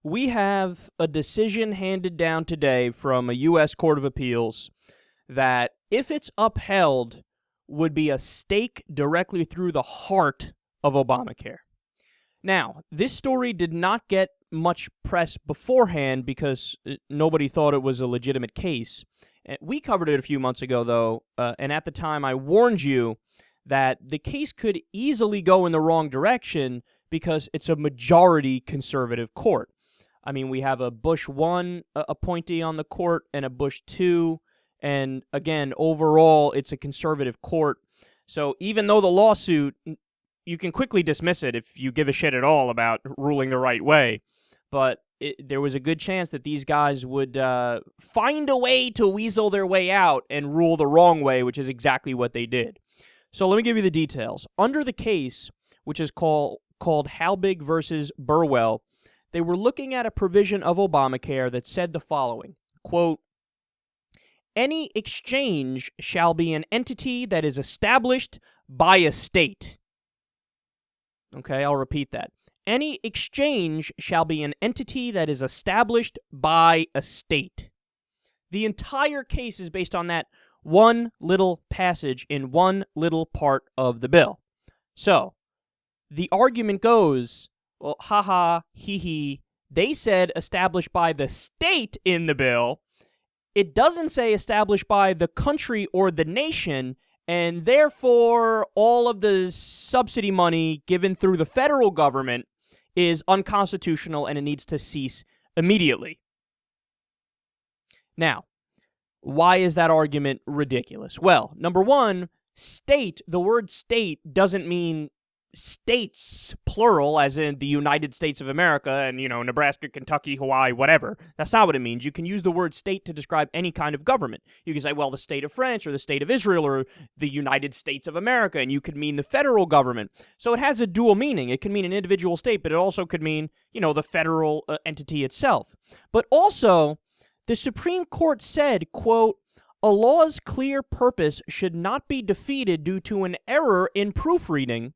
we have a decision handed down today from a U.S. Court of Appeals that, if it's upheld, would be a stake directly through the heart of Obamacare. Now, this story did not get much press beforehand because nobody thought it was a legitimate case. We covered it a few months ago, though, and at the time I warned you that the case could easily go in the wrong direction because it's a majority conservative court. I mean, we have a Bush 1 appointee on the court and a Bush 2, and again, overall, it's a conservative court. So even though the lawsuit, you can quickly dismiss it if you give a shit at all about ruling the right way, but there was a good chance that these guys would find a way to weasel their way out and rule the wrong way, which is exactly what they did. So let me give you the details. Under the case, which is called Halbig versus Burwell, they were looking at a provision of Obamacare that said the following, quote, "Any exchange shall be an entity that is established by a state." Okay, I'll repeat that. Any exchange shall be an entity that is established by a state. The entire case is based on that one little passage in one little part of the bill. So, the argument goes, well, haha, hee, they said established by the state in the bill. It doesn't say established by the country or the nation, and therefore all of the subsidy money given through the federal government is unconstitutional and it needs to cease immediately. Now, why is that argument ridiculous? Well, number one, state, the word state doesn't mean states, plural, as in the United States of America and, Nebraska, Kentucky, Hawaii, whatever. That's not what it means. You can use the word state to describe any kind of government. You can say, well, the state of France or the state of Israel or the United States of America, and you could mean the federal government. So it has a dual meaning. It can mean an individual state, but it also could mean, the federal entity itself. But also, the Supreme Court said, quote, "A law's clear purpose should not be defeated due to an error in proofreading.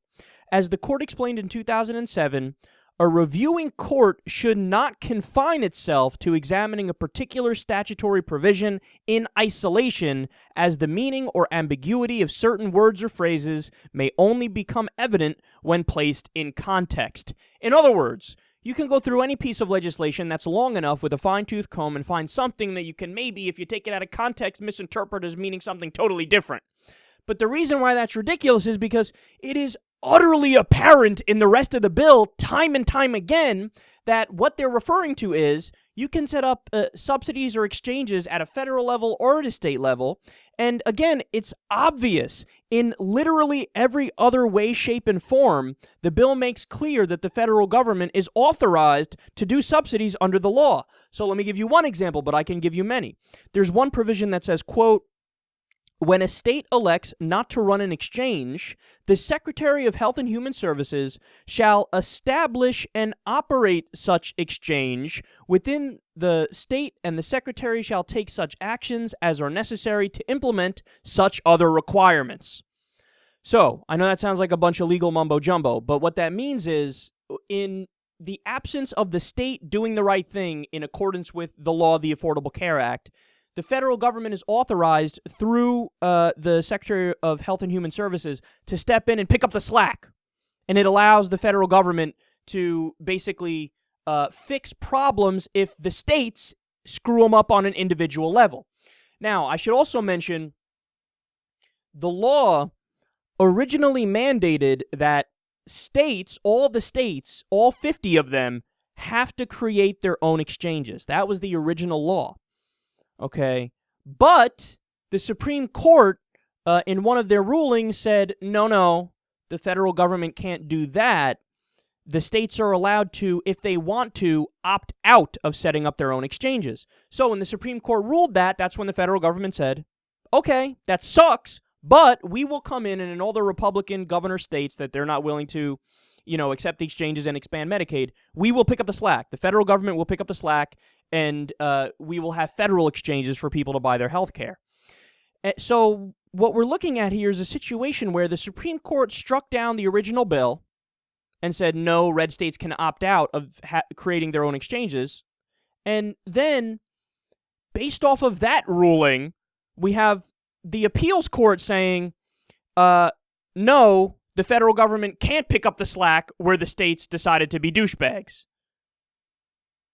As the court explained in 2007, a reviewing court should not confine itself to examining a particular statutory provision in isolation, as the meaning or ambiguity of certain words or phrases may only become evident when placed in context." In other words, you can go through any piece of legislation that's long enough with a fine-tooth comb and find something that you can maybe, if you take it out of context, misinterpret as meaning something totally different. But the reason why that's ridiculous is because it is utterly apparent in the rest of the bill, time and time again, that what they're referring to is you can set up subsidies or exchanges at a federal level or at a state level. And again, it's obvious in literally every other way, shape, and form. The bill makes clear that the federal government is authorized to do subsidies under the law. So let me give you one example, but I can give you many. There's one provision that says, quote, "When a state elects not to run an exchange, the Secretary of Health and Human Services shall establish and operate such exchange within the state, and the Secretary shall take such actions as are necessary to implement such other requirements." So, I know that sounds like a bunch of legal mumbo-jumbo, but what that means is, in the absence of the state doing the right thing in accordance with the law, the Affordable Care Act, the federal government is authorized through the Secretary of Health and Human Services to step in and pick up the slack. And it allows the federal government to basically fix problems if the states screw them up on an individual level. Now, I should also mention the law originally mandated that states, all 50 of them, have to create their own exchanges. That was the original law. Okay, but the Supreme Court, in one of their rulings, said, no, the federal government can't do that. The states are allowed to, if they want to, opt out of setting up their own exchanges. So when the Supreme Court ruled that, that's when the federal government said, okay, that sucks, but we will come in, and in all the Republican governor states that they're not willing to, accept the exchanges and expand Medicaid, we will pick up the slack. The federal government will pick up the slack, and we will have federal exchanges for people to buy their health care. So what we're looking at here is a situation where the Supreme Court struck down the original bill, and said, no, red states can opt out of creating their own exchanges. And then, based off of that ruling, we have the appeals court saying, no, the federal government can't pick up the slack where the states decided to be douchebags.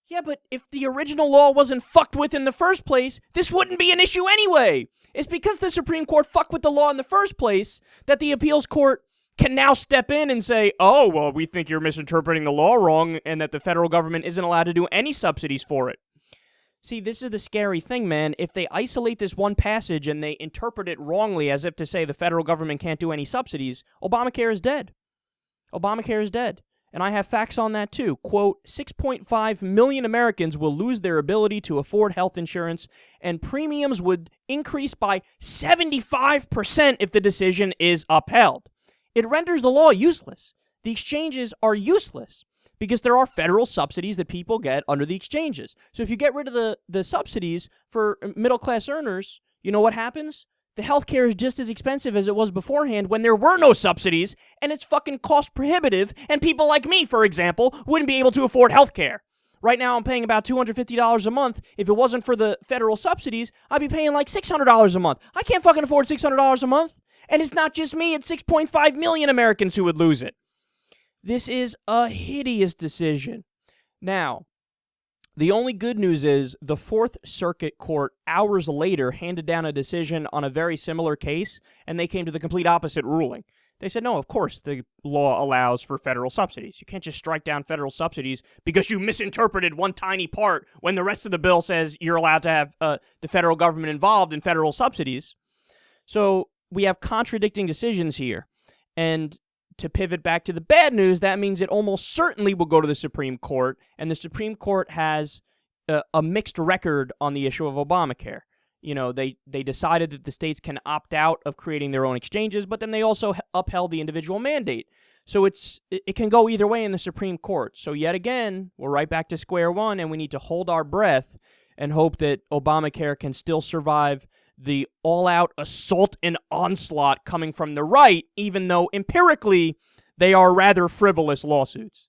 Yeah, but if the original law wasn't fucked with in the first place, this wouldn't be an issue anyway. It's because the Supreme Court fucked with the law in the first place that the appeals court can now step in and say, oh, well, we think you're misinterpreting the law wrong and that the federal government isn't allowed to do any subsidies for it. See, this is the scary thing, man. If they isolate this one passage and they interpret it wrongly as if to say the federal government can't do any subsidies, Obamacare is dead. Obamacare is dead. And I have facts on that too. Quote, 6.5 million Americans will lose their ability to afford health insurance, and premiums would increase by 75% if the decision is upheld. It renders the law useless. The exchanges are useless because there are federal subsidies that people get under the exchanges. So if you get rid of the subsidies for middle-class earners, you know what happens? The healthcare is just as expensive as it was beforehand when there were no subsidies, and it's fucking cost prohibitive, and people like me, for example, wouldn't be able to afford healthcare. Right now, I'm paying about $250 a month. If it wasn't for the federal subsidies, I'd be paying like $600 a month. I can't fucking afford $600 a month. And it's not just me, it's 6.5 million Americans who would lose it. This is a hideous decision. Now, the only good news is the Fourth Circuit Court hours later handed down a decision on a very similar case, and they came to the complete opposite ruling. They said, no, of course the law allows for federal subsidies. You can't just strike down federal subsidies because you misinterpreted one tiny part when the rest of the bill says you're allowed to have the federal government involved in federal subsidies. So we have contradicting decisions here. And to pivot back to the bad news, that means it almost certainly will go to the Supreme Court, and the Supreme Court has a mixed record on the issue of Obamacare. You know, they decided that the states can opt out of creating their own exchanges, but then they also upheld the individual mandate. So it can go either way in the Supreme Court. So yet again, we're right back to square one, and we need to hold our breath and hope that Obamacare can still survive the all-out assault and onslaught coming from the right, even though empirically they are rather frivolous lawsuits.